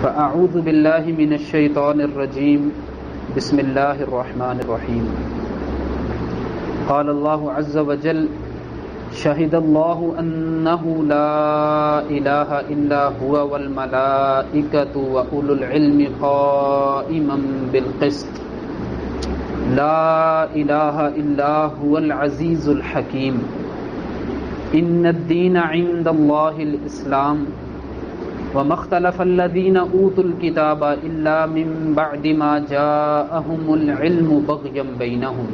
فأعوذ بالله من الشيطان الرجيم بسم الله الرحمن الرحيم قال الله عز وجل شهد الله أنه لا إله إلا هو والملائكة وأولو العلم قائما بالقسط لا إله إلا هو العزيز الحكيم إن الدين عند الله الإسلام وما اختلف الذين أوتوا الكتاب إلا من بعد ما جاءهم العلم بغيا بينهم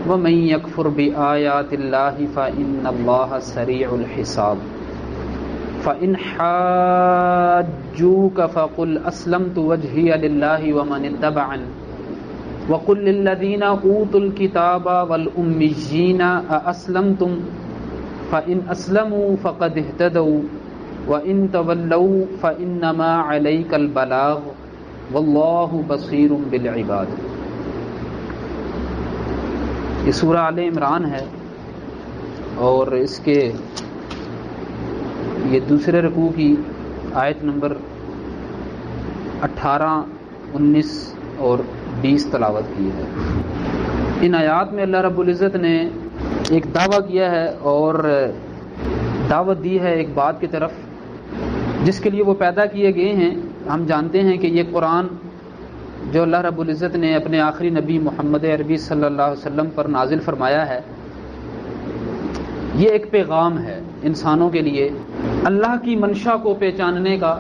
ومن يكفر بآيات الله فإن الله سريع الحساب فإن حاجوك فقل أسلمت وجهي لله ومن اتبعني وقل للذين أوتوا الكتاب والأميين أأسلمتم فإن أسلموا فقد اهتدوا وَإِن تَوَلَّوْا فَإِنَّمَا عَلَيْكَ الْبَلَاغُ وَاللَّهُ بَصِيرٌ بِالْعِبَادِ۔ یہ سورہ آل عمران ہے اور اس کے یہ دوسرے رکوع کی آیت نمبر 18، 19 اور 20 تلاوت کی ہے۔ ان آیات میں اللہ رب العزت نے ایک دعویٰ کیا ہے اور دعوت دی ہے ایک بات کی طرف جس کے لیے وہ پیدا کیے گئے ہیں۔ ہم جانتے ہیں کہ یہ قرآن جو اللہ رب العزت نے اپنے آخری نبی محمد عربی صلی اللہ علیہ وسلم پر نازل فرمایا ہے، یہ ایک پیغام ہے انسانوں کے لیے، اللہ کی منشا کو پہچاننے کا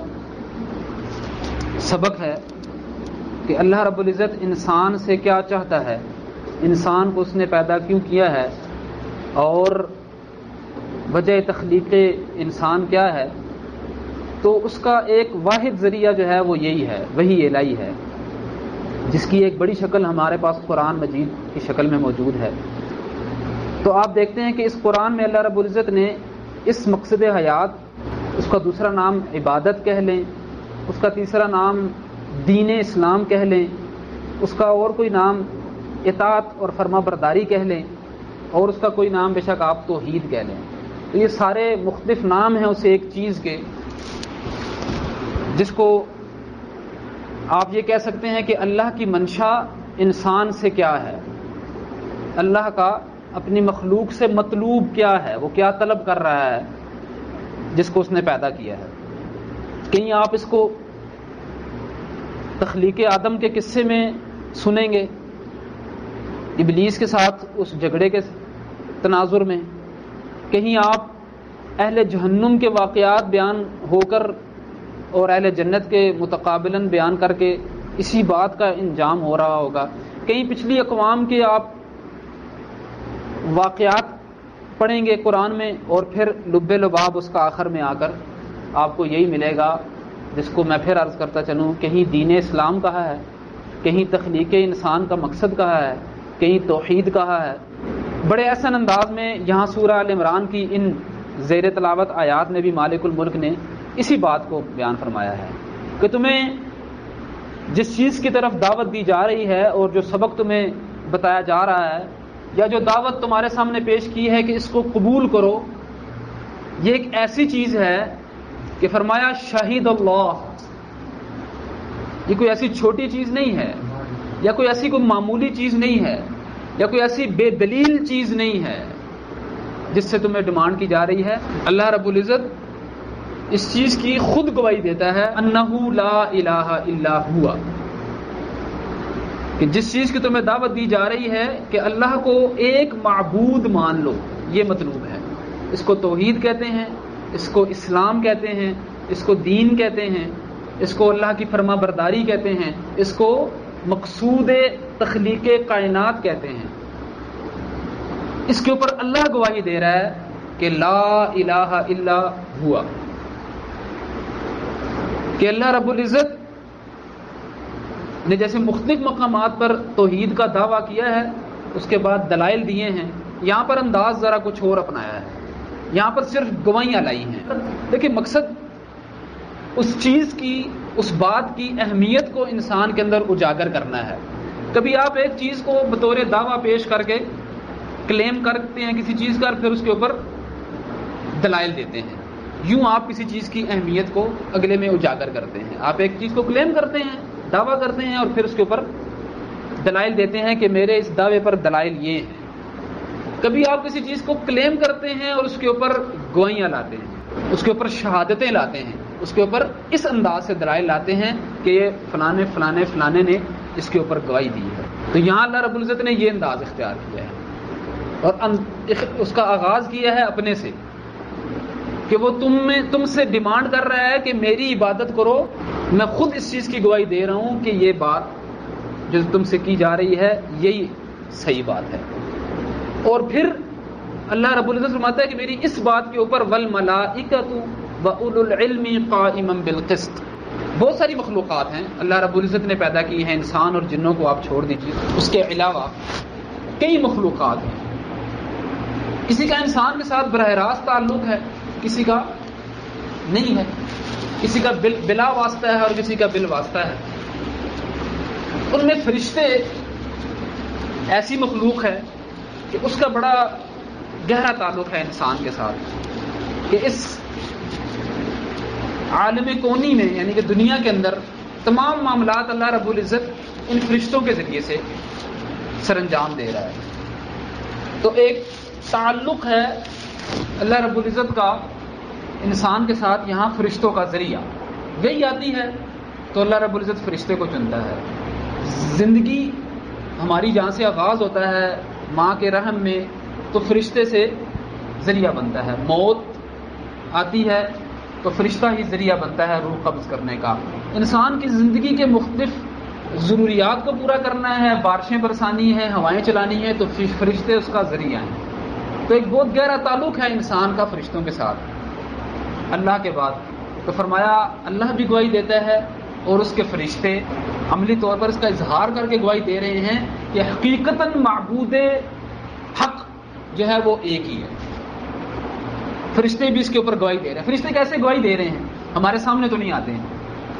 سبق ہے کہ اللہ رب العزت انسان سے کیا چاہتا ہے، انسان کو اس نے پیدا کیوں کیا ہے اور وجہ تخلیق انسان کیا ہے۔ تو اس کا ایک واحد ذریعہ جو ہے وہ یہی ہے، وہی الہی ہے، جس کی ایک بڑی شکل ہمارے پاس قرآن مجید کی شکل میں موجود ہے۔ تو آپ دیکھتے ہیں کہ اس قرآن میں اللہ رب العزت نے اس مقصد حیات، اس کا دوسرا نام عبادت کہہ لیں، اس کا تیسرا نام دین اسلام کہہ لیں، اس کا اور کوئی نام اطاعت اور فرما برداری کہہ لیں، اور اس کا کوئی نام بے شک آپ توحید کہہ لیں۔ تو یہ سارے مختلف نام ہیں اسے ایک چیز کے، جس کو آپ یہ کہہ سکتے ہیں کہ اللہ کی منشا انسان سے کیا ہے، اللہ کا اپنی مخلوق سے مطلوب کیا ہے، وہ کیا طلب کر رہا ہے جس کو اس نے پیدا کیا ہے۔ کہیں آپ اس کو تخلیق آدم کے قصے میں سنیں گے، ابلیس کے ساتھ اس جھگڑے کے تناظر میں، کہیں آپ اہل جہنم کے واقعات بیان ہو کر اور اہل جنت کے متقابلاً بیان کر کے اسی بات کا انجام ہو رہا ہوگا، کہیں پچھلی اقوام کے آپ واقعات پڑھیں گے قرآن میں، اور پھر لب لباب اس کا آخر میں آ کر آپ کو یہی ملے گا جس کو میں پھر عرض کرتا چلوں، کہیں دین اسلام کہا ہے، کہیں تخلیق انسان کا مقصد کہا ہے، کہیں توحید کہا ہے۔ بڑے احسن انداز میں یہاں سورہ آل عمران کی ان زیر تلاوت آیات میں بھی مالک الملک نے اسی بات کو بیان فرمایا ہے کہ تمہیں جس چیز کی طرف دعوت دی جا رہی ہے اور جو سبق تمہیں بتایا جا رہا ہے، یا جو دعوت تمہارے سامنے پیش کی ہے کہ اس کو قبول کرو، یہ ایک ایسی چیز ہے کہ فرمایا شہید اللہ، یہ کوئی ایسی چھوٹی چیز نہیں ہے، یا کوئی ایسی کوئی معمولی چیز نہیں ہے، یا کوئی ایسی بے دلیل چیز نہیں ہے جس سے تمہیں ڈیمانڈ کی جا رہی ہے۔ اللہ رب العزت اس چیز کی خود گواہی دیتا ہے، انہ لا الہ الا ہوا، کہ جس چیز کی تمہیں دعوت دی جا رہی ہے کہ اللہ کو ایک معبود مان لو، یہ مطلوب ہے۔ اس کو توحید کہتے ہیں، اس کو اسلام کہتے ہیں، اس کو دین کہتے ہیں، اس کو اللہ کی فرما برداری کہتے ہیں، اس کو مقصود تخلیق کائنات کہتے ہیں۔ اس کے اوپر اللہ گواہی دے رہا ہے کہ لا الہ الا ہوا، کہ اللہ رب العزت نے جیسے مختلف مقامات پر توحید کا دعویٰ کیا ہے، اس کے بعد دلائل دیے ہیں، یہاں پر انداز ذرا کچھ اور اپنایا ہے، یہاں پر صرف گواہیاں لائی ہیں۔ دیکھیں مقصد اس چیز کی، اس بات کی اہمیت کو انسان کے اندر اجاگر کرنا ہے۔ کبھی آپ ایک چیز کو بطور دعویٰ پیش کر کے کلیم کرتے ہیں کسی چیز کا، پھر اس کے اوپر دلائل دیتے ہیں، یوں آپ کسی چیز کی اہمیت کو اگلے میں اجاگر کرتے ہیں. آپ ایک چیز کو کلیم کرتے ہیں، دعویٰ کرتے ہیں، اور پھر اس کے اوپر دلائل دیتے ہیں کہ میرے اس دعوے پر دلائل یہ ہیں. کبھی آپ کسی چیز کو کلیم کرتے ہیں اور اس کے اوپر گواہیاں لاتے ہیں، اس کے اوپر شہادتیں لاتے ہیں، اس کے اوپر اس انداز سے دلائل لاتے ہیں کہ یہ فلانے فلانے فلانے نے اس کے اوپر گواہی دی ہے. تو یہاں اللہ رب العزت نے یہ انداز اختیار کیا ہے اور اس کا آغاز کیا ہے اپنے سے کہ وہ تم سے ڈیمانڈ کر رہا ہے کہ میری عبادت کرو. میں خود اس چیز کی گواہی دے رہا ہوں کہ یہ بات جو تم سے کی جا رہی ہے یہی صحیح بات ہے. اور پھر اللہ رب العزت فرماتا ہے کہ میری اس بات کے اوپر والملائکۃ واولو العلم قائما بالقسط. بہت ساری مخلوقات ہیں اللہ رب العزت نے پیدا کی ہیں، انسان اور جنوں کو آپ چھوڑ دیجیے، اس کے علاوہ کئی مخلوقات ہیں. کسی کا انسان کے ساتھ براہ راست تعلق ہے، کسی کا نہیں ہے، کسی کا بلا واسطہ ہے اور کسی کا بال واسطہ ہے. ان میں فرشتے ایسی مخلوق ہے کہ اس کا بڑا گہرا تعلق ہے انسان کے ساتھ، کہ اس عالم کونی میں یعنی کہ دنیا کے اندر تمام معاملات اللہ رب العزت ان فرشتوں کے ذریعے سے سر انجام دے رہا ہے. تو ایک تعلق ہے اللہ رب العزت کا انسان کے ساتھ یہاں فرشتوں کا ذریعہ. وہی آتی ہے تو اللہ رب العزت فرشتے کو چنتا ہے. زندگی ہماری جہاں سے آغاز ہوتا ہے ماں کے رحم میں تو فرشتے سے ذریعہ بنتا ہے. موت آتی ہے تو فرشتہ ہی ذریعہ بنتا ہے روح قبض کرنے کا. انسان کی زندگی کے مختلف ضروریات کو پورا کرنا ہے، بارشیں برسانی ہے، ہوائیں چلانی ہے، تو فرشتے اس کا ذریعہ ہیں. تو ایک بہت گہرا تعلق ہے انسان کا فرشتوں کے ساتھ اللہ کے بعد. تو فرمایا اللہ بھی گواہی دیتا ہے اور اس کے فرشتے عملی طور پر اس کا اظہار کر کے گواہی دے رہے ہیں کہ حقیقتاً معبود حق جو ہے وہ ایک ہی ہے. فرشتے بھی اس کے اوپر گواہی دے رہے ہیں. فرشتے کیسے گواہی دے رہے ہیں؟ ہمارے سامنے تو نہیں آتے ہیں،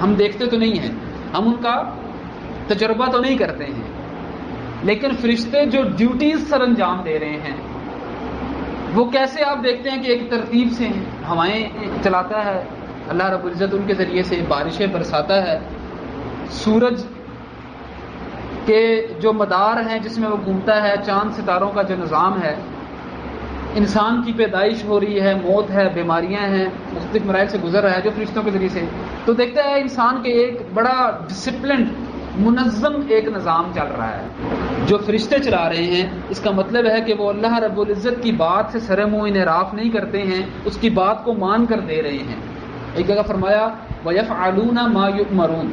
ہم دیکھتے تو نہیں ہیں، ہم ان کا تجربہ تو نہیں کرتے ہیں، لیکن فرشتے جو ڈیوٹیز سر انجام دے رہے ہیں وہ کیسے آپ دیکھتے ہیں کہ ایک ترتیب سے ہیں. ہوائیں چلاتا ہے اللہ رب العزت، ان کے ذریعے سے بارشیں برساتا ہے. سورج کے جو مدار ہیں جس میں وہ گھومتا ہے، چاند ستاروں کا جو نظام ہے، انسان کی پیدائش ہو رہی ہے، موت ہے، بیماریاں ہیں، مختلف مراحل سے گزر رہا ہے جو فرشتوں کے ذریعے سے. تو دیکھتا ہے انسان کے ایک بڑا ڈسپلنڈ منظم ایک نظام چل رہا ہے جو فرشتے چلا رہے ہیں. اس کا مطلب ہے کہ وہ اللہ رب العزت کی بات سے سر منہ انحراف نہیں کرتے ہیں، اس کی بات کو مان کر دے رہے ہیں. ایک جگہ فرمایا وَيَفْعَلُونَ مَا يُؤْمَرُونَ،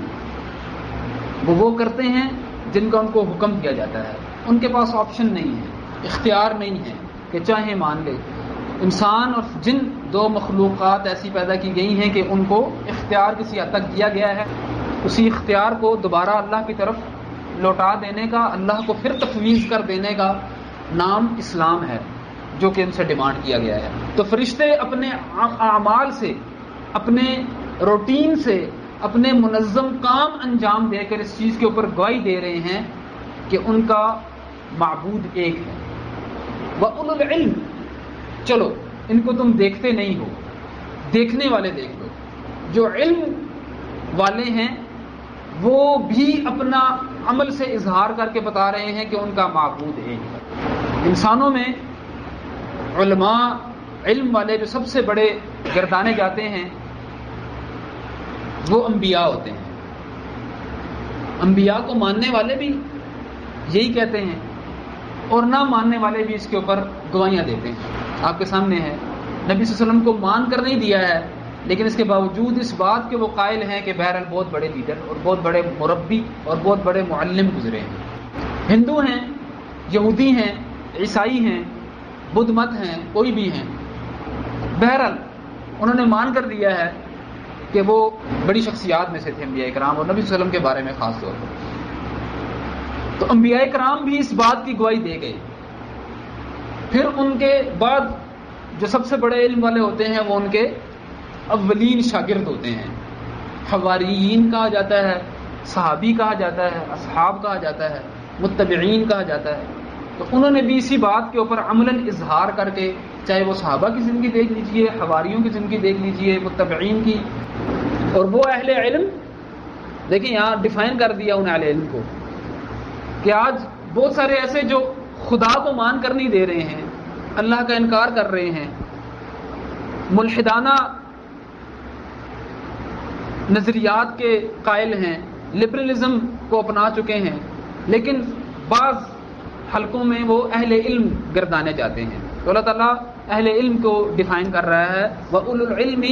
وہ کرتے ہیں جن کا ان کو حکم دیا جاتا ہے. ان کے پاس آپشن نہیں ہے، اختیار نہیں ہے کہ چاہے مان لے. انسان اور جن دو مخلوقات ایسی پیدا کی گئی ہیں کہ ان کو اختیار کسی حد تک دیا گیا ہے. اسی اختیار کو دوبارہ اللہ کی طرف لوٹا دینے کا، اللہ کو پھر تفویض کر دینے کا نام اسلام ہے جو کہ ان سے ڈیمانڈ کیا گیا ہے. تو فرشتے اپنے اعمال سے، اپنے روٹین سے، اپنے منظم کام انجام دے کر اس چیز کے اوپر گواہی دے رہے ہیں کہ ان کا معبود ایک ہے. وَأُولُو الْعِلْمِ، چلو ان کو تم دیکھتے نہیں ہو، دیکھنے والے دیکھ لو. جو علم والے ہیں وہ بھی اپنا عمل سے اظہار کر کے بتا رہے ہیں کہ ان کا معبود ایک ہے. انسانوں میں علماء، علم والے جو سب سے بڑے گردانے جاتے ہیں وہ انبیاء ہوتے ہیں. انبیاء کو ماننے والے بھی یہی کہتے ہیں اور نہ ماننے والے بھی اس کے اوپر گواہیاں دیتے ہیں. آپ کے سامنے ہے نبی صلی اللہ علیہ وسلم کو مان کر نہیں دیا ہے، لیکن اس کے باوجود اس بات کے وہ قائل ہیں کہ بہرحال بہت بڑے لیڈر اور بہت بڑے مربی اور بہت بڑے معلم گزرے ہیں. ہندو ہیں، یہودی ہیں، عیسائی ہیں، بدھ مت ہیں، کوئی بھی ہیں، بہرحال انہوں نے مان کر دیا ہے کہ وہ بڑی شخصیات میں سے تھے انبیاء کرام اور نبی صلی اللہ علیہ وسلم کے بارے میں خاص طور پر. تو انبیاء کرام بھی اس بات کی گواہی دے گئے. پھر ان کے بعد جو سب سے بڑے علم والے ہوتے ہیں وہ ان کے اولین شاگرد ہوتے ہیں. حواریین کہا جاتا ہے، صحابی کہا جاتا ہے، اصحاب کہا جاتا ہے، متبعین کہا جاتا ہے. تو انہوں نے بھی اسی بات کے اوپر عملاً اظہار کر کے، چاہے وہ صحابہ کی زندگی دیکھ لیجئے، حواریوں کی زندگی دیکھ لیجئے، متبعین کی، اور وہ اہل علم دیکھیں یہاں ڈیفائن کر دیا ان اہل علم کو کہ آج بہت سارے ایسے جو خدا کو مان کر نہیں دے رہے ہیں، اللہ کا انکار کر رہے ہیں، ملحدانہ نظریات کے قائل ہیں، لبرلزم کو اپنا چکے ہیں، لیکن بعض حلقوں میں وہ اہل علم گردانے جاتے ہیں. تو اللہ تعالیٰ اہل علم کو ڈیفائن کر رہا ہے وَأُولُو الْعِلْمِ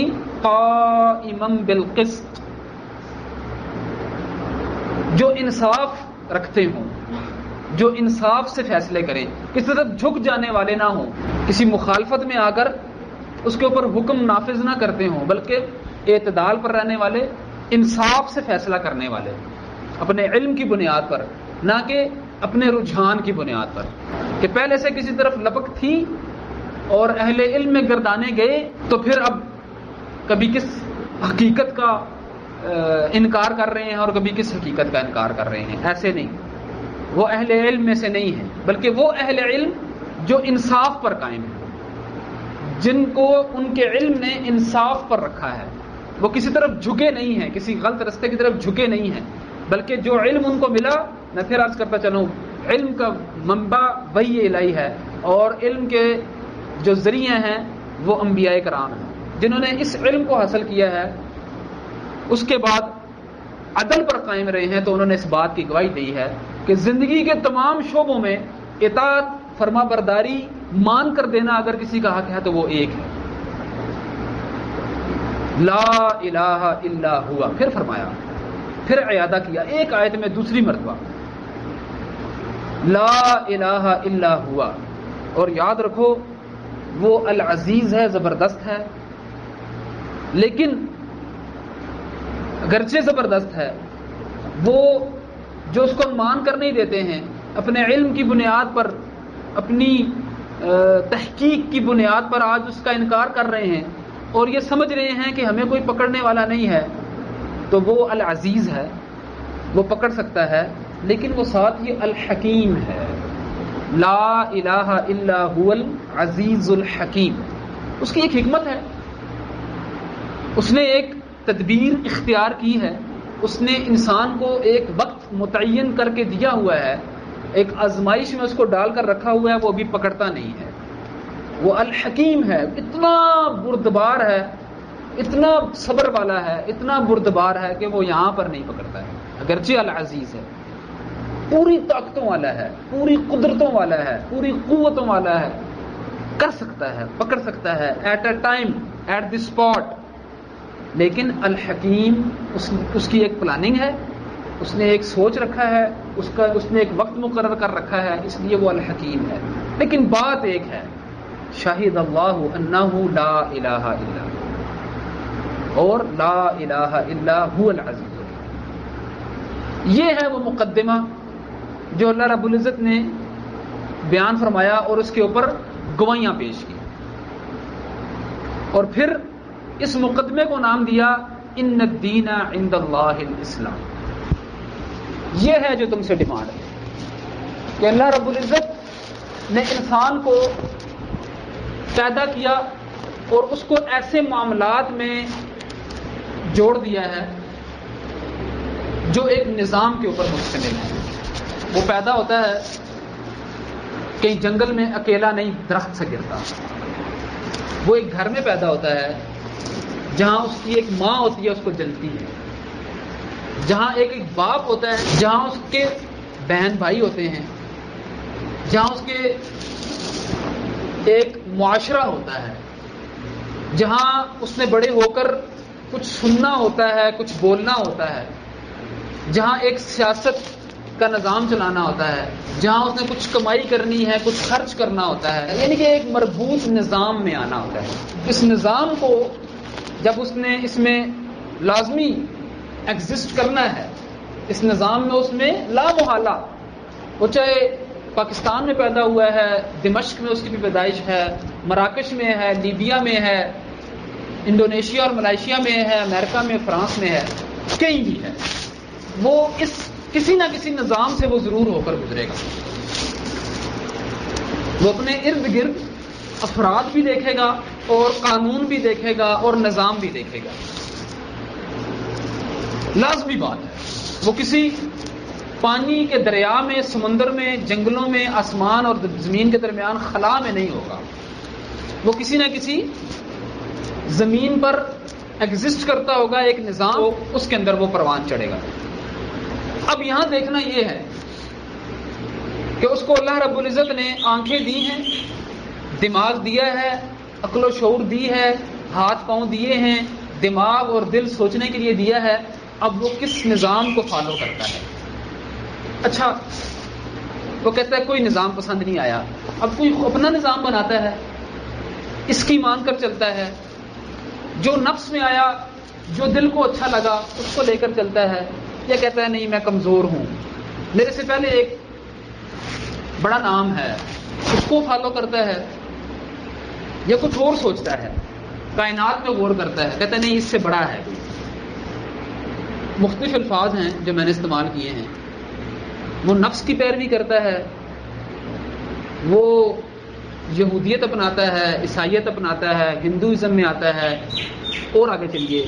قَائِمًا بِالْقِسْطِ، جو انصاف رکھتے ہوں، جو انصاف سے فیصلے کریں، کسی طرف جھک جانے والے نہ ہوں، کسی مخالفت میں آ کر اس کے اوپر حکم نافذ نہ کرتے ہوں، بلکہ اعتدال پر رہنے والے، انصاف سے فیصلہ کرنے والے، اپنے علم کی بنیاد پر، نہ کہ اپنے رجحان کی بنیاد پر، کہ پہلے سے کسی طرف لپک تھی اور اہل علم میں گردانے گئے تو پھر اب کبھی کس حقیقت کا انکار کر رہے ہیں اور کبھی کس حقیقت کا انکار کر رہے ہیں. ایسے نہیں، وہ اہل علم میں سے نہیں ہیں، بلکہ وہ اہل علم جو انصاف پر قائم ہیں، جن کو ان کے علم نے انصاف پر رکھا ہے، وہ کسی طرف جھکے نہیں ہیں، کسی غلط رستے کی طرف جھکے نہیں ہیں، بلکہ جو علم ان کو ملا، میں پھر عرض کرتا چلوں، علم کا منبع وحی الہی ہے، اور علم کے جو ذریعے ہیں وہ انبیاء کرام ہیں، جنہوں نے اس علم کو حاصل کیا ہے، اس کے بعد عدل پر قائم رہے ہیں. تو انہوں نے اس بات کی گواہی دی ہے کہ زندگی کے تمام شعبوں میں اطاعت، فرما برداری، مان کر دینا اگر کسی کا حق ہے تو وہ ایک ہے، لا الہ الا ہوا. پھر فرمایا، پھر اعادہ کیا ایک آیت میں دوسری مرتبہ، لا الہ الا ہوا. اور یاد رکھو وہ العزیز ہے، زبردست ہے، لیکن اگرچہ زبردست ہے، وہ جو اس کو مان کر نہیں دیتے ہیں، اپنے علم کی بنیاد پر، اپنی تحقیق کی بنیاد پر آج اس کا انکار کر رہے ہیں اور یہ سمجھ رہے ہیں کہ ہمیں کوئی پکڑنے والا نہیں ہے، تو وہ العزیز ہے، وہ پکڑ سکتا ہے، لیکن وہ ساتھ یہ الحکیم ہے. لا الہ الا هو العزیز الحکیم. اس کی ایک حکمت ہے، اس نے ایک تدبیر اختیار کی ہے، اس نے انسان کو ایک وقت متعین کر کے دیا ہوا ہے، ایک آزمائش میں اس کو ڈال کر رکھا ہوا ہے، وہ ابھی پکڑتا نہیں ہے. وہ الحکیم ہے، اتنا بردبار ہے، اتنا صبر والا ہے، اتنا بردبار ہے کہ وہ یہاں پر نہیں پکڑتا ہے. اگرچہ العزیز ہے، پوری طاقتوں والا ہے، پوری قدرتوں والا ہے، پوری قوتوں والا ہے، کر سکتا ہے، پکڑ سکتا ہے at a time, at the spot. لیکن الحکیم، اس کی ایک پلاننگ ہے، اس نے ایک سوچ رکھا ہے، اس نے ایک وقت مقرر کر رکھا ہے، اس لیے وہ الحکیم ہے. لیکن بات ایک ہے، شاہد اللہ انہ لا الہ الا اور لا الہ الا هو العزیز. یہ ہے وہ مقدمہ جو اللہ رب العزت نے بیان فرمایا اور اس کے اوپر گواہیاں پیش کی، اور پھر اس مقدمے کو نام دیا ان الدین عند اللہ الاسلام. یہ ہے جو تم سے ڈیمانڈ ہے کہ اللہ رب العزت نے انسان کو پیدا کیا اور اس کو ایسے معاملات میں جوڑ دیا ہے جو ایک نظام کے اوپر مشتمل ہے. وہ پیدا ہوتا ہے کہیں جنگل میں اکیلا نہیں، درخت سے گرتا. وہ ایک گھر میں پیدا ہوتا ہے جہاں اس کی ایک ماں ہوتی ہے، اس کو جلتی ہے. جہاں ایک باپ ہوتا ہے، جہاں اس کے بہن بھائی ہوتے ہیں، جہاں اس کے ایک معاشرہ ہوتا ہے، جہاں اس نے بڑے ہو کر کچھ سننا ہوتا ہے، کچھ بولنا ہوتا ہے، جہاں ایک سیاست کا نظام چلانا ہوتا ہے، جہاں اس نے کچھ کمائی کرنی ہے، کچھ خرچ کرنا ہوتا ہے، یعنی کہ ایک مربوط نظام میں آنا ہوتا ہے. اس نظام کو جب اس نے اس میں لازمی ایگزسٹ کرنا ہے، اس نظام میں اس میں لا محالہ، وہ چاہے پاکستان میں پیدا ہوا ہے، دمشق میں اس کی بھی پیدائش ہے، مراکش میں ہے، لیبیا میں ہے، انڈونیشیا اور ملائیشیا میں ہے، امریکہ میں، فرانس میں ہے، کہیں بھی ہے، وہ اس کسی نہ کسی نظام سے وہ ضرور ہو کر گزرے گا. وہ اپنے ارد گرد افراد بھی دیکھے گا اور قانون بھی دیکھے گا اور نظام بھی دیکھے گا. لازمی بات ہے. وہ کسی پانی کے دریا میں، سمندر میں، جنگلوں میں، آسمان اور زمین کے درمیان خلا میں نہیں ہوگا. وہ کسی نہ کسی زمین پر ایگزسٹ کرتا ہوگا ایک نظام، اس کے اندر وہ پروان چڑھے گا. اب یہاں دیکھنا یہ ہے کہ اس کو اللہ رب العزت نے آنکھیں دی ہیں، دماغ دیا ہے، عقل و شعور دی ہے، ہاتھ پاؤں دیے ہیں، دماغ اور دل سوچنے کے لیے دیا ہے. اب وہ کس نظام کو فالو کرتا ہے؟ اچھا، وہ کہتا ہے کوئی نظام پسند نہیں آیا، اب کوئی اپنا نظام بناتا ہے، اس کی مان کر چلتا ہے، جو نفس میں آیا، جو دل کو اچھا لگا اس کو لے کر چلتا ہے، یا کہتا ہے نہیں میں کمزور ہوں، میرے سے پہلے ایک بڑا نام ہے، اس کو فالو کرتا ہے، یا کچھ اور سوچتا ہے، کائنات میں غور کرتا ہے، کہتا ہے نہیں اس سے بڑا ہے کوئی. مختلف الفاظ ہیں جو میں نے استعمال کیے ہیں. وہ نفس کی پیروی کرتا ہے، وہ یہودیت اپناتا ہے، عیسائیت اپناتا ہے، ہندوازم میں آتا ہے، اور آگے چلیے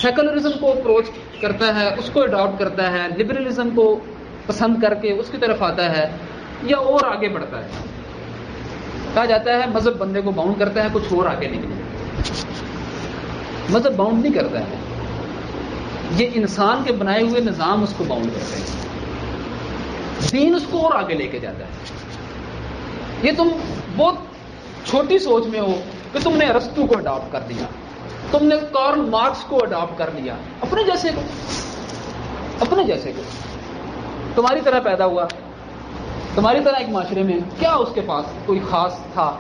سیکولرزم کو اپروچ کرتا ہے، اس کو اڈاپٹ کرتا ہے، لبرلزم کو پسند کر کے اس کی طرف آتا ہے، یا اور آگے بڑھتا ہے. کہا جاتا ہے مذہب بندے کو باؤنڈ کرتا ہے، کچھ اور آگے نکلے. مذہب باؤنڈ نہیں کرتا ہے، یہ انسان کے بنائے ہوئے نظام اس کو باؤنڈ کرتے ہیں. دین اس کو اور آگے لے کے جاتا ہے. یہ تم بہت چھوٹی سوچ میں ہو کہ تم نے ارسطو کو اڈاپٹ کر دیا، تم نے کارل مارکس کو اڈاپٹ کر لیا، اپنے جیسے کو تمہاری طرح پیدا ہوا، تمہاری طرح ایک معاشرے میں. کیا اس کے پاس کوئی خاص تھا؟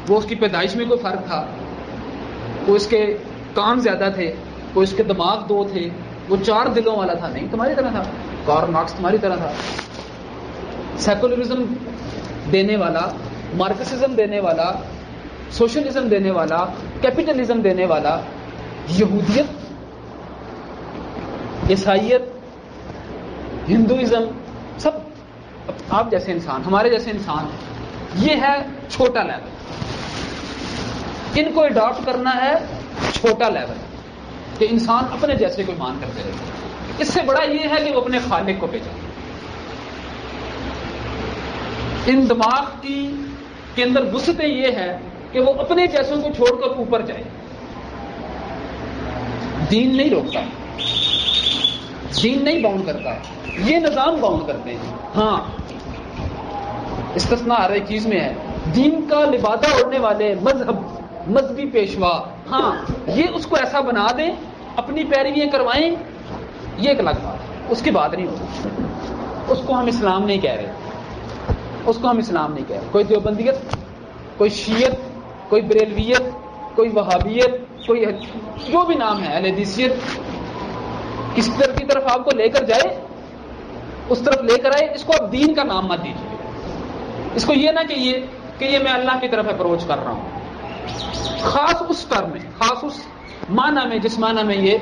وہ اس کی پیدائش میں کوئی فرق تھا؟ کوئی اس کے کان زیادہ تھے، کوئی اس کے دماغ دو تھے، وہ 4 دلوں والا تھا؟ نہیں، تمہاری طرح تھا. کارل مارکس تمہاری طرح تھا، سیکولرزم دینے والا، مارکسزم دینے والا، سوشلزم دینے والا، کیپٹلزم دینے والا، یہودیت، عیسائیت، ہندوازم، سب آپ جیسے انسان، ہمارے جیسے انسان ہیں. یہ ہے چھوٹا لیول. ان کو اڈاپٹ کرنا ہے چھوٹا لیول، کہ انسان اپنے جیسے کوئی مان کرتے رہے. اس سے بڑا یہ ہے کہ وہ اپنے خالق کو پہچانے. ان دماغ کے اندر وسعتیں یہ ہے کہ وہ اپنے جیسوں کو چھوڑ کر اوپر جائے. دین نہیں روکتا، دین نہیں باؤنڈ کرتا، یہ نظام باؤنڈ کرتے ہیں. ہاں، استثناء ہر ایک چیز میں ہے. دین کا لبادہ اوڑھنے والے مذہبی پیشوا، ہاں یہ اس کو ایسا بنا دیں، اپنی پیرویاں کروائیں، یہ ایک الگ بات ہے، اس کی بات نہیں ہوتی. اس کو ہم اسلام نہیں کہہ رہے، اس کو ہم اسلام نہیں کہہ رہے. کوئی دیوبندیت، کوئی شیعت، کوئی بریلویت، کوئی وہابیت، کوئی جو بھی نام ہے، اہل حدیثیت، کس طرف کی طرف آپ کو لے کر جائے اس طرف لے کر آئے. اس کو آپ دین کا نام مت دیجیے. اس کو یہ نہ کہیے کہ یہ میں اللہ کی طرف اپروچ کر رہا ہوں، خاص اس ٹرم میں، خاص اس معنی میں جس معنی میں یہ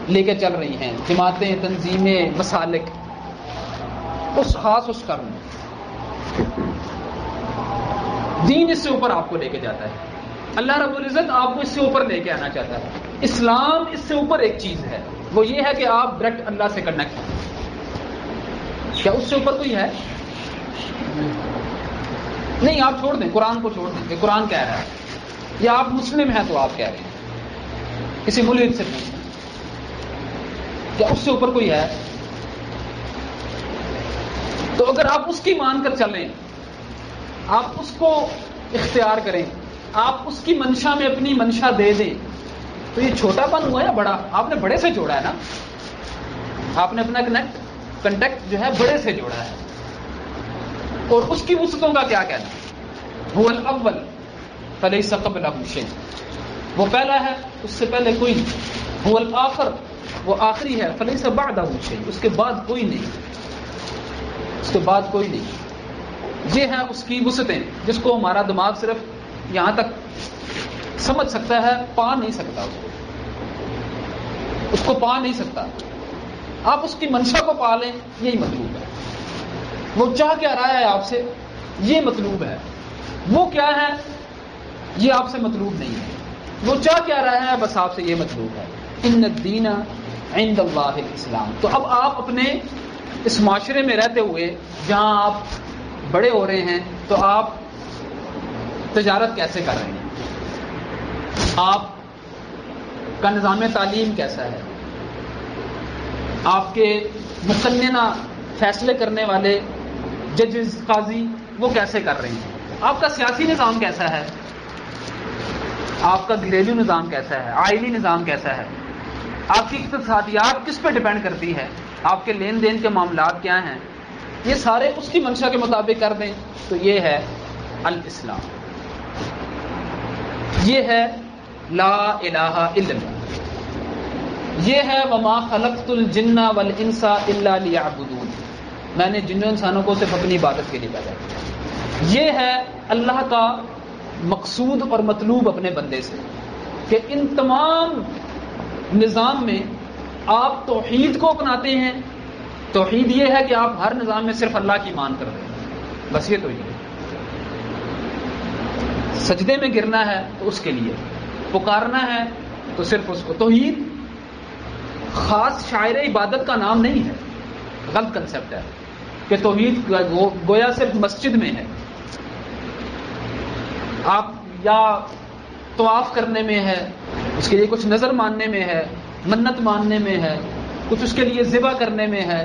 لے کے چل رہی ہیں جماعتیں، تنظیمیں، مسالک، اس خاص اس ٹرم میں. دین اس سے اوپر آپ کو لے کے جاتا ہے. اللہ رب العزت آپ کو اس سے اوپر لے کے آنا چاہتا ہے. اسلام اس سے اوپر ایک چیز ہے، وہ یہ ہے کہ آپ ڈائریکٹ اللہ سے کنیکٹ ہیں. کیا اس سے اوپر کوئی ہے؟ نہیں. آپ چھوڑ دیں، قرآن کو چھوڑ دیں کہ قرآن کہہ رہا ہے، یا آپ مسلم ہیں تو آپ کہہ رہے ہیں. کسی ملحد سے پوچھیں کیا اس سے اوپر کوئی ہے؟ تو اگر آپ اس کی مان کر چلیں، آپ اس کو اختیار کریں، آپ اس کی منشا میں اپنی منشا دے دیں، تو یہ چھوٹا پن ہوا یا بڑا؟ آپ نے بڑے سے جوڑا ہے نا، آپ نے اپنا کنٹیکٹ جو ہے بڑے سے جوڑا ہے. اور اس کی وسعتوں کا کیا کہنا؟ هو الاول فلیس قبلہ شیء، وہ پہلا ہے، اس سے پہلے کوئی نہیں. هو الآخر، وہ آخری ہے، فلیس بعدہ شیء، اس کے بعد کوئی نہیں، اس کے بعد کوئی نہیں. یہ ہیں اس کی وسعتیں جس کو ہمارا دماغ صرف یہاں تک سمجھ سکتا ہے، پا نہیں سکتا. اس کو پا نہیں سکتا. آپ اس کی منشا کو پا لیں، یہی مطلوب ہے. وہ چاہ کیا رہا ہے آپ سے، یہ مطلوب ہے. وہ کیا ہے یہ آپ سے مطلوب نہیں ہے، وہ چاہ کیا رہا ہے بس آپ سے یہ مطلوب ہے، ان الدین عند اللہ الاسلام۔ تو اب آپ اپنے اس معاشرے میں رہتے ہوئے جہاں آپ بڑے ہو رہے ہیں تو آپ تجارت کیسے کر رہے ہیں، آپ کا نظام تعلیم کیسا ہے، آپ کے مقننہ فیصلے کرنے والے ججز قاضی وہ کیسے کر رہے ہیں، آپ کا سیاسی نظام کیسا ہے، آپ کا گھریلو نظام کیسا ہے، آئلی نظام کیسا ہے، آپ کی اقتصادیات کس پہ ڈیپینڈ کرتی ہے، آپ کے لین دین کے معاملات کیا ہیں، یہ سارے اس کی منشا کے مطابق کر دیں تو یہ ہے الاسلام، یہ ہے لا الہ الا اللہ، یہ ہے وما خلقت الجن والانس الا لیعبدون، میں نے جنوں انسانوں کو صرف اپنی عبادت کے لیے پیدا کیا۔ یہ ہے اللہ کا مقصود اور مطلوب اپنے بندے سے کہ ان تمام نظام میں آپ توحید کو اپناتے ہیں۔ توحید یہ ہے کہ آپ ہر نظام میں صرف اللہ کی مان کر رہے ہیں، بس یہ توحید ہے۔ سجدے میں گرنا ہے تو اس کے لیے، پکارنا ہے تو صرف اس کو۔ توحید خاص شاعر عبادت کا نام نہیں ہے، غلط کنسپٹ ہے کہ توحید گویا صرف مسجد میں ہے، آپ یا طواف کرنے میں ہے، اس کے لیے کچھ نظر ماننے میں ہے، منت ماننے میں ہے، کچھ اس کے لیے ذبح کرنے میں ہے،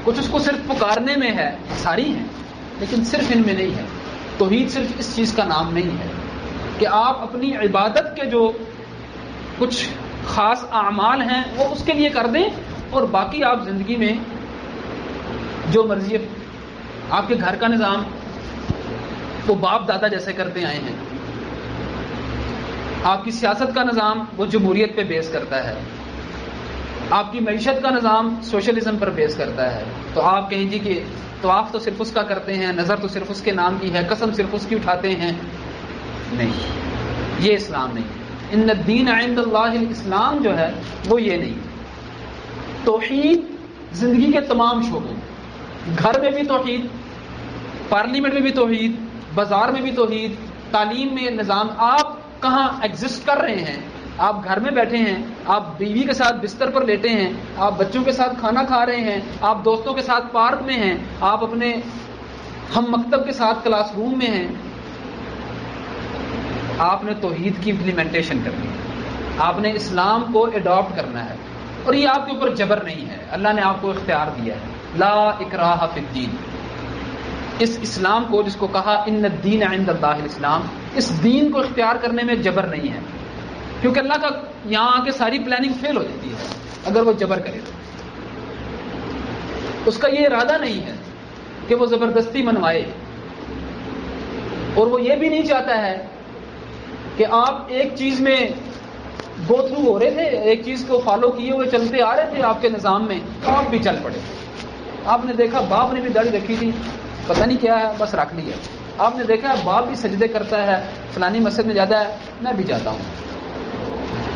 کچھ اس کو صرف پکارنے میں ہے، ساری ہیں لیکن صرف ان میں نہیں ہے۔ توحید صرف اس چیز کا نام نہیں ہے کہ آپ اپنی عبادت کے جو کچھ خاص اعمال ہیں وہ اس کے لیے کر دیں اور باقی آپ زندگی میں جو مرضی، آپ کے گھر کا نظام وہ باپ دادا جیسے کرتے آئے ہیں، آپ کی سیاست کا نظام وہ جمہوریت پہ بیس کرتا ہے، آپ کی معیشت کا نظام سوشلزم پر بیس کرتا ہے، تو آپ کہیں جی کہ طواف تو صرف اس کا کرتے ہیں، نظر تو صرف اس کے نام کی ہے، قسم صرف اس کی اٹھاتے ہیں، نہیں، یہ اسلام نہیں۔ ان الدین عند اللہ الاسلام جو ہے وہ یہ نہیں۔ توحید زندگی کے تمام شعبوں، گھر میں بھی توحید، پارلیمنٹ میں بھی توحید، بازار میں بھی توحید، تعلیم میں نظام، آپ کہاں ایگزسٹ کر رہے ہیں، آپ گھر میں بیٹھے ہیں، آپ بیوی کے ساتھ بستر پر لیٹے ہیں، آپ بچوں کے ساتھ کھانا کھا رہے ہیں، آپ دوستوں کے ساتھ پارک میں ہیں، آپ اپنے ہم مکتب کے ساتھ کلاس روم میں ہیں، آپ نے توحید کی امپلیمنٹیشن کرنی ہے، آپ نے اسلام کو اڈاپٹ کرنا ہے، اور یہ آپ کے اوپر جبر نہیں ہے، اللہ نے آپ کو اختیار دیا ہے، لا اکراہ فی الدین۔ اس اسلام کو جس کو کہا ان الدین عند اللہ الاسلام، اس دین کو اختیار کرنے میں جبر نہیں ہے، کیونکہ اللہ کا یہاں آ کے ساری پلاننگ فیل ہو جاتی ہے اگر وہ جبر کرے تو۔ اس کا یہ ارادہ نہیں ہے کہ وہ زبردستی منوائے، اور وہ یہ بھی نہیں چاہتا ہے کہ آپ ایک چیز میں گو تھرو ہو رہے تھے، ایک چیز کو فالو کیے ہوئے چلتے آ رہے تھے آپ کے نظام میں، آپ بھی چل پڑے۔ آپ نے دیکھا باپ نے بھی داڑھی رکھی تھی، پتہ نہیں کیا ہے بس رکھ لی ہے، آپ نے دیکھا باپ بھی سجدے کرتا ہے، فلانی مسجد میں جاتا ہے، میں بھی جاتا ہوں،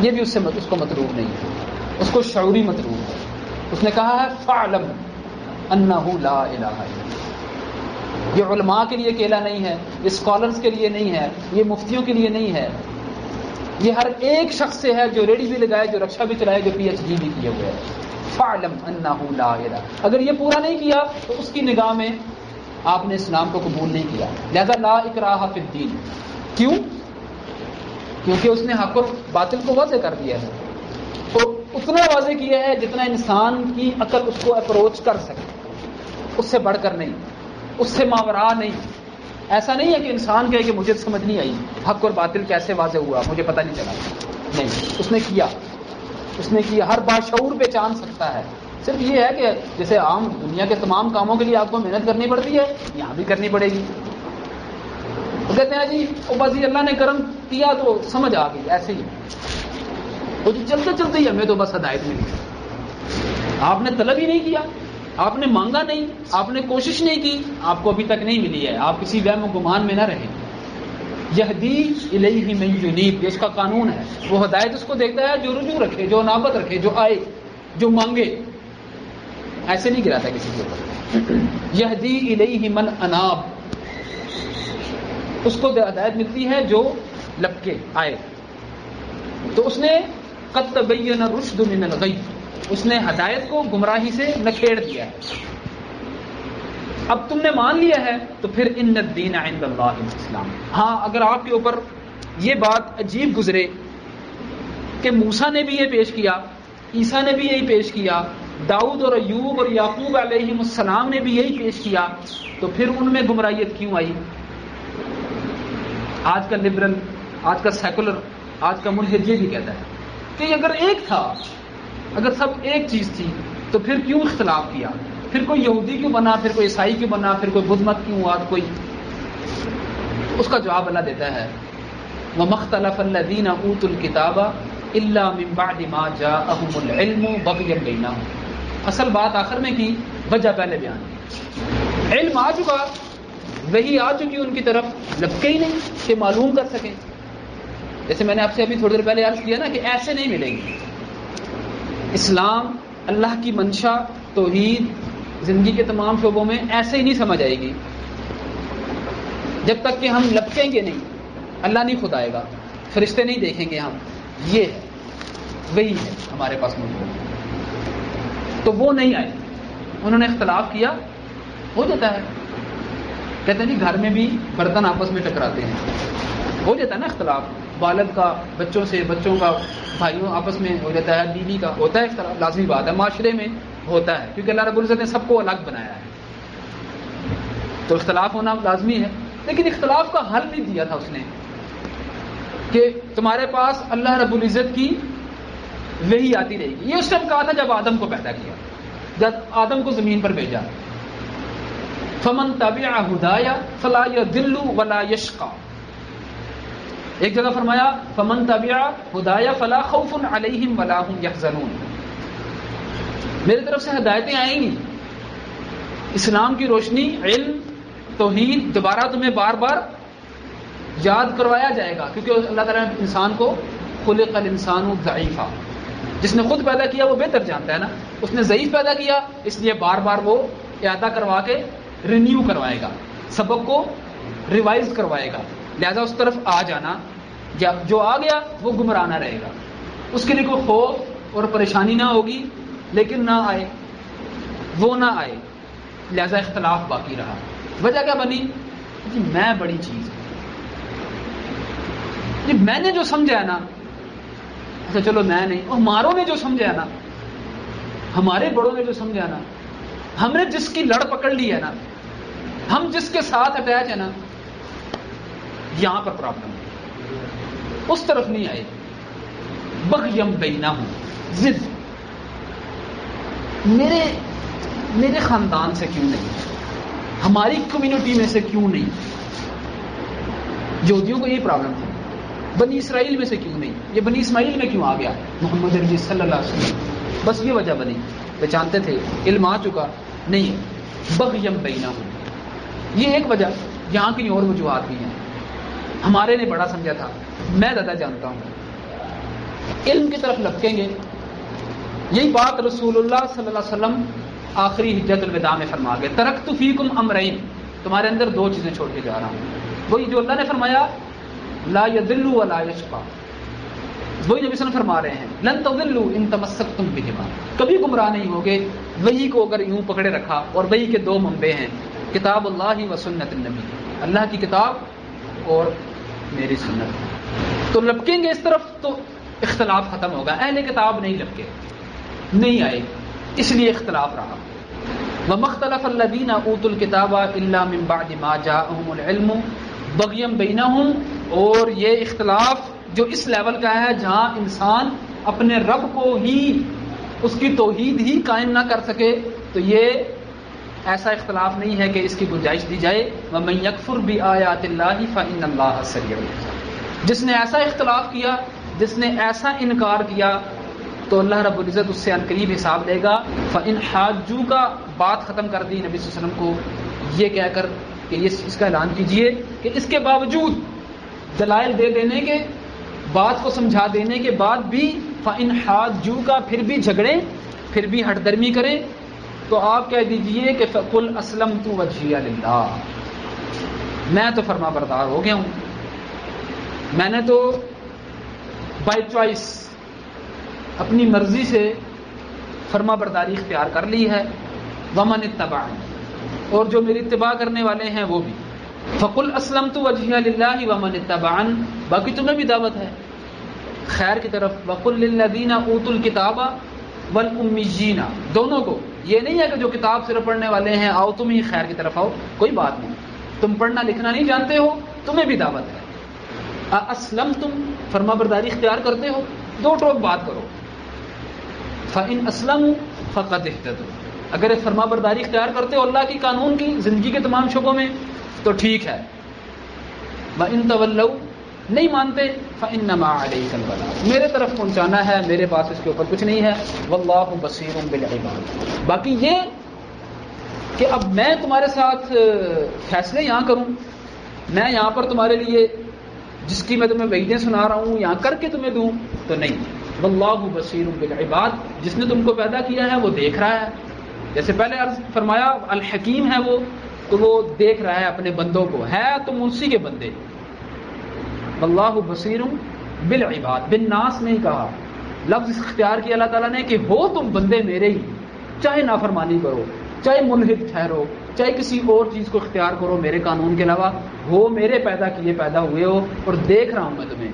یہ بھی اس کو مطلوب نہیں ہے، اس کو شعوری مطلوب ہے۔ اس نے کہا ہے فاعلم انہ لا الہ الا اللہ۔ یہ علماء کے لیے اکیلا نہیں ہے، یہ اسکالرز کے لیے نہیں ہے، یہ مفتیوں کے لیے نہیں ہے، یہ ہر ایک شخص سے ہے جو ریڈی بھی لگائے، جو رکشہ بھی چلائے، جو پی ایچ ڈی بھی کیے ہوئے ہے۔ فاعلم انہ لا الہ، اگر یہ پورا نہیں کیا تو اس کی نگاہ میں آپ نے اسلام کو قبول نہیں کیا، لہذا لا اکراہ فی الدین۔ کیوں؟ کیونکہ اس نے حق اور باطل کو واضح کر دیا ہے، اور اتنا واضح کیا ہے جتنا انسان کی عقل اس کو اپروچ کر سکے، اس سے بڑھ کر نہیں، اس سے ماورا نہیں۔ ایسا نہیں ہے کہ انسان کہے کہ مجھے سمجھ نہیں آئی حق اور باطل کیسے واضح ہوا، مجھے پتہ نہیں چلا، نہیں، اس نے کیا، اس نے کیا، ہر باشعور پہچان سکتا ہے۔ صرف یہ ہے کہ جیسے عام دنیا کے تمام کاموں کے لیے آپ کو محنت کرنی پڑتی ہے، یہاں بھی کرنی پڑے گی۔ وہ کہتے ہیں جی بس اللہ نے کرم کیا تو سمجھ آ گئی، ایسے ہی وہ جو چلتے چلتے ہی ہمیں تو بس ہدایت ملی، آپ نے طلب ہی نہیں کیا، آپ نے مانگا نہیں، آپ نے کوشش نہیں کی، آپ کو ابھی تک نہیں ملی ہے۔ آپ کسی وہم و گمان میں نہ رہیں۔ یہدی الیہ من ینیب، یہ اس کا قانون ہے، وہ ہدایت اس کو دیکھتا ہے جو رجوع رکھے، جو انابت رکھے، جو آئے، جو مانگے، ایسے نہیں گراتا کسی کے اوپر۔ یہدی الیہ من اناب، اس کو ہدایت ملتی ہے جو لپکے آئے. تو اس نے قد تبین الرشد من الغی، اس نے ہدایت کو گمراہی سے نکھیڑ دیا ہے. اب تم نے مان لیا ہے تو پھر ان الدین عند اللہ الاسلام. ہاں اگر آپ کے اوپر یہ بات عجیب گزرے کہ موسیٰ نے بھی یہ پیش کیا، عیسیٰ نے بھی یہی پیش کیا، داؤد اور ایوب اور یعقوب علیہم السلام نے بھی یہی پیش کیا، تو پھر ان میں گمراہیت کیوں آئی؟ آج کا لبرل، آج کا سیکولر، آج کا ملحد یہ بھی کہتا ہے کہ اگر ایک تھا، اگر سب ایک چیز تھی تو پھر کیوں اختلاف کیا؟ پھر کوئی یہودی کیوں بنا، پھر کوئی عیسائی کیوں بنا، پھر کوئی بدھ مت کیوں ہوا کوئی؟ اس کا جواب اللہ دیتا ہے وَمَا اخْتَلَفَ الَّذِينَ أُوتُوا الْكِتَابَ إِلَّا مِن بَعْدِ مَا جَاءَهُمُ الْعِلْمُ بَغْيًا بَيْنَهُمْ. اصل بات آخر میں کی، وجہ پہلے بیان کی. علم آ چکا، وہی آ چکی ان کی طرف، لپکے ہی نہیں کہ معلوم کر سکیں. جیسے میں نے آپ سے ابھی تھوڑی دیر پہلے عرض کیا نا کہ ایسے نہیں ملے گی. اسلام، اللہ کی منشا، توحید زندگی کے تمام شعبوں میں ایسے ہی نہیں سمجھ آئے گی جب تک کہ ہم لپکیں گے نہیں. اللہ نہیں خود آئے گا، فرشتے نہیں دیکھیں گے ہم، یہ ہے وہی ہے ہمارے پاس موجود. تو وہ نہیں آئے، انہوں نے اختلاف کیا، ہو جاتا ہے. کہتے ہیں جی گھر میں بھی برتن آپس میں ٹکراتے ہیں، ہو جاتا ہے نا اختلاف. والد کا بچوں سے، بچوں کا بھائیوں آپس میں ہو جاتا ہے، بیوی کا ہوتا ہے اختلاف، لازمی بات ہے، معاشرے میں ہوتا ہے کیونکہ اللہ رب العزت نے سب کو الگ بنایا ہے، تو اختلاف ہونا لازمی ہے. لیکن اختلاف کا حل نہیں دیا تھا اس نے کہ تمہارے پاس اللہ رب العزت کی وحی آتی رہے گی. یہ اس ٹائم کہا تھا جب آدم کو پیدا کیا، جب آدم کو زمین پر بھیجا. فمن تبع ہدایا فلا یضل ولا یشقى. ایک جگہ فرمایا فمن تبع ہدایا فلا خوف علیہم ولا هم یحزنون. میری طرف سے ہدایتیں آئیں گی، اسلام کی روشنی، علم، توحید دوبارہ تمہیں بار بار یاد کروایا جائے گا، کیونکہ اللہ تعالیٰ نے انسان کو خلق الانسان ضعیفا، جس نے خود پیدا کیا وہ بہتر جانتا ہے نا. اس نے ضعیف پیدا کیا، اس لیے بار بار وہ اعادہ کروا کے رینیو کروائے گا، سبق کو ریوائز کروائے گا. لہذا اس طرف آ جانا، جو آ گیا وہ گمراہ نہ رہے گا. اس کے لیے کوئی خوف اور پریشانی نہ ہوگی، لیکن نہ آئے، وہ نہ آئے. لہذا اختلاف باقی رہا. وجہ کیا بنی؟ جی میں بڑی چیز، جی میں نے جو سمجھا ہے نا، اچھا چلو میں نہیں، اور ہماروں نے جو سمجھا ہے نا، ہمارے بڑوں نے جو سمجھا ہے نا، ہم نے جس کی لڑ پکڑ لی ہے نا، ہم جس کے ساتھ اٹیچ ہے نا، یہاں پر پرابلم ہے. اس طرف نہیں آئے. بغیم بینہم، ضد، میرے خاندان سے کیوں نہیں، ہماری کمیونٹی میں سے کیوں نہیں. یہودیوں کو یہی پرابلم تھی، بنی اسرائیل میں سے کیوں نہیں، یہ بنی اسماعیل میں کیوں آ گیا محمد عربی صلی اللہ علیہ وسلم. بس یہ وجہ بنی. پہچانتے تھے، علم آ چکا نہیں. بغیم بینہم، یہ ایک وجہ. یہاں کی اور وجوہات بھی ہیں. ہمارے نے بڑا سمجھا تھا، میں زیادہ جانتا ہوں. علم کی طرف لپکیں گے. یہی بات رسول اللہ صلی اللہ علیہ وسلم آخری حجت الوداع میں فرما گئے. ترکت فیکم امرین، تمہارے اندر دو چیزیں چھوڑ کے جا رہا ہوں. وہی جو اللہ نے فرمایا لا یضل ولا یشقى، وہی نبی صلی اللہ علیہ وسلم فرما رہے ہیں لن تضلوا ان تمسکتم بہما، کبھی گمراہ نہیں ہوگے. وہی کو اگر یوں پکڑے رکھا، اور وہی کے دو منبع ہیں، کتاب اللہ و سنت النبی، اللہ کی کتاب اور میری سنت. تو لپکیں گے اس طرف تو اختلاف ختم ہوگا. اہل کتاب نہیں لپکے، نہیں آئے، اس لیے اختلاف رہا. وَمَا اخْتَلَفَ الَّذِينَ أُوتُوا الْكِتَابَ إِلَّا مِن بَعْدِ مَا جَاءَهُمُ الْعِلْمُ بَغْيًا بَيْنَهُمْ. اور یہ اختلاف جو اس لیول کا ہے جہاں انسان اپنے رب کو ہی، اس کی توحید ہی قائم نہ کر سکے، تو یہ ایسا اختلاف نہیں ہے کہ اس کی گنجائش دی جائے. وَمَن يَكْفُرْ بِآيَاتِ اللَّهِ فَإِنَّ اللَّهَ سَرِيعُ الْحِسَابِ. جس نے ایسا اختلاف کیا، جس نے ایسا انکار کیا، تو اللہ رب العزت اس سے عنقریب حساب لے گا. فَإِنْ حَاجُّوكَ، بات ختم کر دی نبی صلی اللہ علیہ وسلم کو یہ کہہ کر کہ اس کا اعلان کیجئے کہ اس کے باوجود دلائل دے دینے کے، بات کو سمجھا دینے کے بعد بھی فَإِنْ حَاجُّوكَ، پھر بھی جھگڑیں، پھر بھی ہٹ درمی کریں، تو آپ کہہ دیجئے کہ فَقُلْ أَسْلَمْتُ وَجْهِيَ لِلَّهِ، میں تو فرما بردار ہو گیا ہوں، میں نے تو بائی چوائس اپنی مرضی سے فرما برداری اختیار کر لی ہے. ومن اتبعنی، اور جو میری اتباع کرنے والے ہیں وہ بھی. فقل اسلمت وجہی للہ ومن اتبعن، باقی تمہیں بھی دعوت ہے خیر کی طرف. وقل للذین اوتوا الکتاب والامیین، دونوں کو. یہ نہیں ہے کہ جو کتاب صرف پڑھنے والے ہیں آؤ تم ہی خیر کی طرف آؤ، کوئی بات نہیں. تم پڑھنا لکھنا نہیں جانتے ہو، تمہیں بھی دعوت ہے. اسلمتم، فرما برداری اختیار کرتے ہو، دو ٹوک بات کرو. فإن اسلموا فقد اهتدوا، اگر فرما برداری اختیار کرتے ہو اللہ کی قانون کی زندگی کے تمام شعبوں میں تو ٹھیک ہے. وإن تولوا، نہیں مانتے، فإنما علیک البلاغ، میرے طرف پہنچانا ہے، میرے پاس اس کے اوپر کچھ نہیں ہے. واللہ بصیر بالعباد. باقی یہ کہ اب میں تمہارے ساتھ فیصلے یہاں کروں، میں یہاں پر تمہارے لیے جس کی میں تمہیں وعیدیں سنا رہا ہوں یہاں کر کے تمہیں دوں، تو نہیں. واللہ بصیر بالعباد، جس نے تم کو پیدا کیا ہے وہ دیکھ رہا ہے. جیسے پہلے عرض فرمایا الحکیم ہے وہ، تو وہ دیکھ رہا ہے اپنے بندوں کو، ہے تم اسی کے بندے. واللہ بصیر بالعباد، بالناس نہیں کہا، لفظ اختیار کیا اللہ تعالیٰ نے کہ ہو تم بندے میرے ہی، چاہے نافرمانی کرو، چاہے ملحد ٹھہرو، چاہے کسی اور چیز کو اختیار کرو میرے قانون کے علاوہ، ہو میرے پیدا کیے پیدا ہوئے ہو اور دیکھ رہا ہوں میں تمہیں.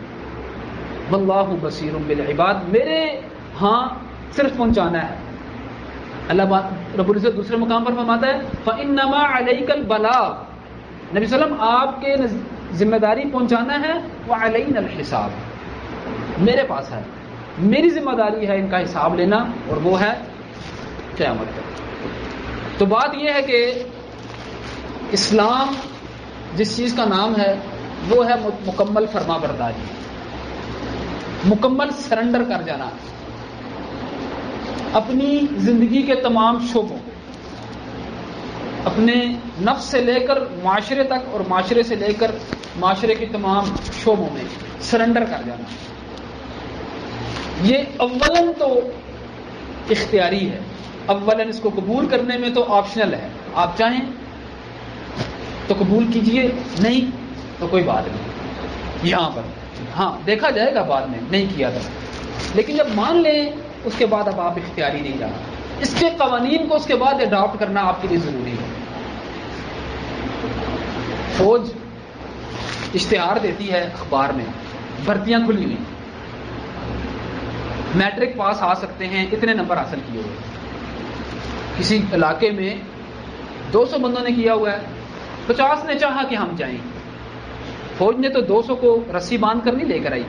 واللہ بصیر بالعباد، میرے ہاں صرف پہنچانا ہے. اللہ رب العزت دوسرے مقام پر فرماتا ہے فإنما علیک البلاغ، نبی صلی اللہ علیہ وسلم آپ کے ذمہ داری پہنچانا ہے. وعلینا الحساب، میرے پاس ہے، میری ذمہ داری ہے ان کا حساب لینا، اور وہ ہے قیامت تک. تو بات یہ ہے کہ اسلام جس چیز کا نام ہے وہ ہے مکمل فرما برداری، مکمل سرنڈر کر جانا اپنی زندگی کے تمام شعبوں، اپنے نفس سے لے کر معاشرے تک اور معاشرے سے لے کر معاشرے کے تمام شعبوں میں سرنڈر کر جانا. یہ اولاً تو اختیاری ہے، اولاً اس کو قبول کرنے میں تو آپشنل ہے، آپ چاہیں تو قبول کیجئے، نہیں تو کوئی بات نہیں. یہاں پر ہاں دیکھا جائے گا بعد میں، نہیں کیا تھا، لیکن جب مان لیں اس کے بعد اب آپ اختیاری نہیں رہا. اس کے قوانین کو اس کے بعد اڈاپٹ کرنا آپ کے لیے ضروری ہے. فوج اشتہار دیتی ہے اخبار میں، بھرتیاں کھلی ہوئی، میٹرک پاس آ سکتے ہیں، اتنے نمبر حاصل کیے ہوئے. کسی علاقے میں 200 بندوں نے کیا ہوا ہے، 50 نے چاہا کہ ہم جائیں. فوج نے تو 200 کو رسی باندھ کر نہیں لے کر آئی،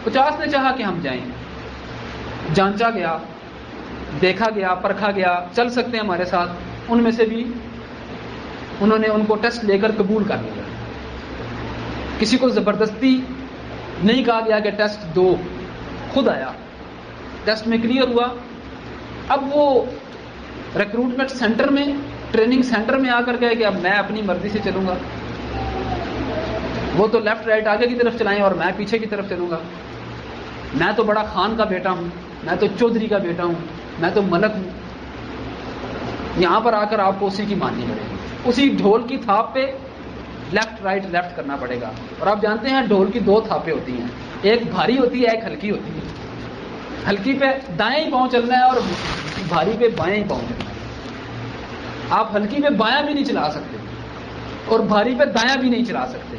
50 نے چاہا کہ ہم جائیں. جانچا گیا، دیکھا گیا، پرکھا گیا، چل سکتے ہیں ہمارے ساتھ، ان میں سے بھی انہوں نے ان کو ٹیسٹ لے کر قبول کر لیا. کسی کو زبردستی نہیں کہا گیا کہ ٹیسٹ دو، خود آیا، ٹیسٹ میں کلیئر ہوا. اب وہ ریکروٹمنٹ سینٹر میں، ٹریننگ سینٹر میں آ کر گئے کہ اب میں اپنی مرضی سے چلوں گا، وہ تو لیفٹ رائٹ آگے کی طرف چلائیں اور میں پیچھے کی طرف چلوں گا. میں تو بڑا خان کا بیٹا ہوں، میں تو چودھری کا بیٹا ہوں، میں تو ملک ہوں. یہاں پر آ کر آپ کو اسی کی ماننی پڑے گی، اسی ڈھول کی تھاپ پہ لیفٹ رائٹ لیفٹ کرنا پڑے گا. اور آپ جانتے ہیں ڈھول کی 2 تھاپیں ہوتی ہیں، ایک بھاری ہوتی ہے، ایک ہلکی ہوتی ہے. ہلکی پہ دائیں ہی پاؤں چلنا ہے اور بھاری پہ بائیں ہی پاؤں چلنا ہے. آپ ہلکی پہ بایاں بھی نہیں چلا سکتے اور بھاری پہ دایاں بھی نہیں چلا سکتے.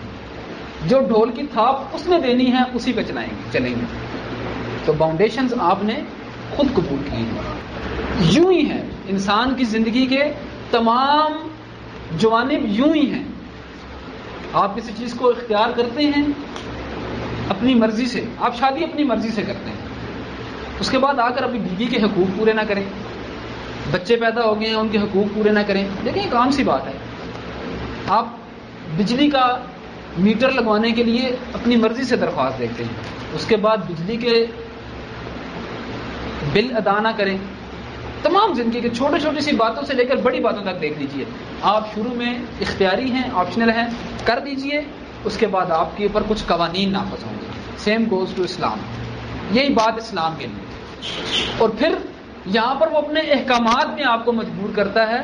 جو ڈھول کی تھاپ اس نے دینی ہے اسی پہ چلیں گے. تو باؤنڈیشنز آپ نے خود قبول کی ہیں. یوں ہی ہے انسان کی زندگی کے تمام جوانب، یوں ہی ہیں. آپ کسی چیز کو اختیار کرتے ہیں اپنی مرضی سے، آپ شادی اپنی مرضی سے کرتے ہیں، اس کے بعد آ کر اپنی بیوی کے حقوق پورے نہ کریں، بچے پیدا ہو گئے ہیں ان کے حقوق پورے نہ کریں. دیکھیں ایک عام سی بات ہے، آپ بجلی کا میٹر لگوانے کے لیے اپنی مرضی سے درخواست دیتے ہیں، اس کے بعد بجلی کے بل ادا نہ کریں. تمام زندگی کے چھوٹی چھوٹی سی باتوں سے لے کر بڑی باتوں تک دیکھ لیجئے، آپ شروع میں اختیاری ہیں، آپشنل ہیں، کر دیجئے، اس کے بعد آپ کے اوپر کچھ قوانین نافذ ہوں گے. سیم گوز ٹو اسلام، یہی بات اسلام کے لیے. اور پھر یہاں پر وہ اپنے احکامات میں آپ کو مجبور کرتا ہے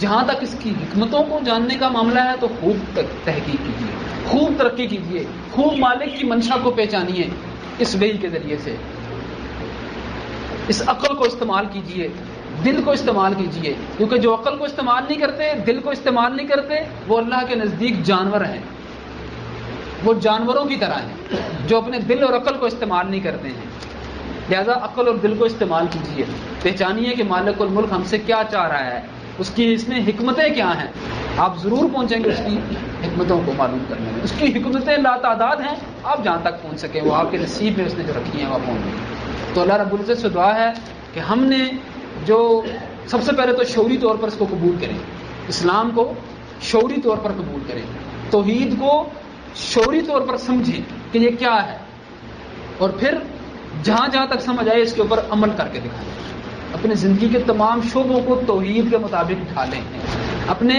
جہاں تک اس کی حکمتوں کو جاننے کا معاملہ ہے تو خوب تحقیق کیجیے، خوب ترقی کیجیے، خوب مالک کی منشا کو پہچانیے اس وحی کے ذریعے سے، اس عقل کو استعمال کیجیے، دل کو استعمال کیجیے، کیونکہ جو عقل کو استعمال نہیں کرتے، دل کو استعمال نہیں کرتے، وہ اللہ کے نزدیک جانور ہیں، وہ جانوروں کی طرح ہیں جو اپنے دل اور عقل کو استعمال نہیں کرتے ہیں۔ لہذا عقل اور دل کو استعمال کیجیے، پہچانیے کہ مالک الملک ہم سے کیا چاہ رہا ہے، اس کی اس میں حکمتیں کیا ہیں۔ آپ ضرور پہنچیں گے اس کی حکمتوں کو معلوم کرنے میں، اس کی حکمتیں لاتعداد ہیں، آپ جہاں تک پہنچ سکیں وہ آپ کے نصیب میں اس نے جو رکھی ہیں وہ پہنچ گئی۔ تو اللہ رب العزت سے دعا ہے کہ ہم نے جو سب سے پہلے تو شعوری طور پر اس کو قبول کریں، اسلام کو شعوری طور پر قبول کریں، توحید کو شعوری طور پر سمجھیں کہ یہ کیا ہے، اور پھر جہاں جہاں تک سمجھ آئے اس کے اوپر عمل کر کے دکھائیں، اپنی زندگی کے تمام شعبوں کو توحید کے مطابق ڈھالیں، اپنے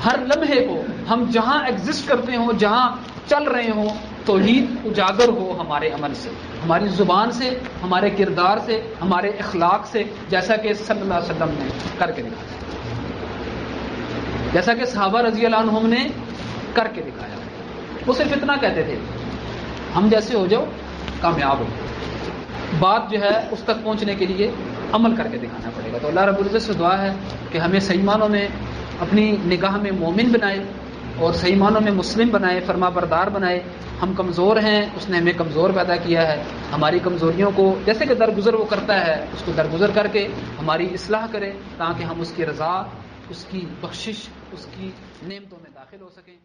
ہر لمحے کو ہم جہاں ایگزسٹ کرتے ہوں، جہاں چل رہے ہوں، توحید اجاگر ہو ہمارے عمل سے، ہماری زبان سے، ہمارے کردار سے، ہمارے اخلاق سے، جیسا کہ صلی اللہ علیہ وسلم نے کر کے دکھایا، جیسا کہ صحابہ رضی اللہ عنہم نے کر کے دکھایا۔ وہ صرف اتنا کہتے تھے ہم جیسے ہو جاؤ کامیاب ہو، بات جو ہے اس تک پہنچنے کے لیے عمل کر کے دکھانا پڑے گا۔ تو اللہ رب العزت سے دعا ہے کہ ہمیں صحیح معنوں میں اپنی نگاہ میں مومن بنائے اور صحیح معنوں میں مسلم بنائے، فرما بردار بنائے۔ ہم کمزور ہیں، اس نے ہمیں کمزور پیدا کیا ہے، ہماری کمزوریوں کو جیسے کہ درگزر وہ کرتا ہے اس کو درگزر کر کے ہماری اصلاح کرے، تاکہ ہم اس کی رضا، اس کی بخشش، اس کی نعمتوں میں داخل ہو سکیں۔